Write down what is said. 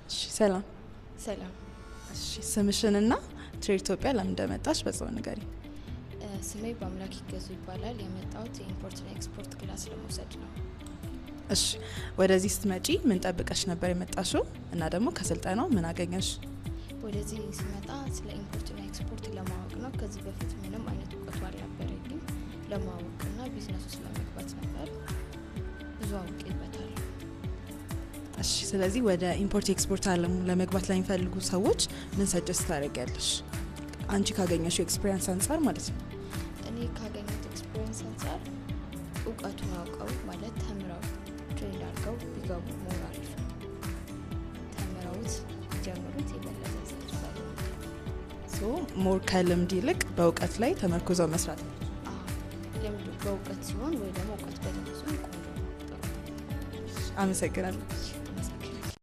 እሺ ሰላም ሰላም። እሺ ስምሽንና ትሬድ ኢትዮጵያ ለምን እንደመጣሽ በዛው ንገሪኝ። ስሜ በአምላክ ይገዙ ይባላል። የመጣሁት የኢምፖርትና ኤክስፖርት ክላስ ለመውሰድ ነው። እሺ ወደዚህ ስትመጪ ምን ጠብቀሽ ነበር የመጣሽው እና ደግሞ ከስልጠናው ምን አገኘሽ? ወደዚህ ስመጣ ስለ ኢምፖርትና ኤክስፖርት ለማወቅ ነው። ከዚህ በፊት ምንም አይነት እውቀቱ አልነበረኝም። ለማወቅና ቢዝነስ ውስጥ ለመግባት ነበር። ብዙ አውቄበታለሁ። እሺ ስለዚህ ወደ ኢምፖርት ኤክስፖርት አለሙ ለመግባት ለሚፈልጉ ሰዎች ምን ሰጀስት ታደርጊያለሽ? አንቺ ካገኘሽው ኤክስፒሪየንስ አንፃር ማለት ነው። እኔ ካገኘሁት ኤክስፒሪየንስ አንፃር እውቀቱን አውቀው ማለት ተምረው ትሬንድ አድርገው ቢገቡ ሞር አሪፍ ነው። ተምረውት ጀምሩት የበለጠ ይሰራሉ። ሞር ከልምድ ይልቅ በእውቀት ላይ ተመርኩዘው መስራት ነው። ልምድ በእውቀት ሲሆን ወይ ደግሞ እውቀት በልምድ ሲሆን ቆንጆ ነው። አመሰግናለሁ።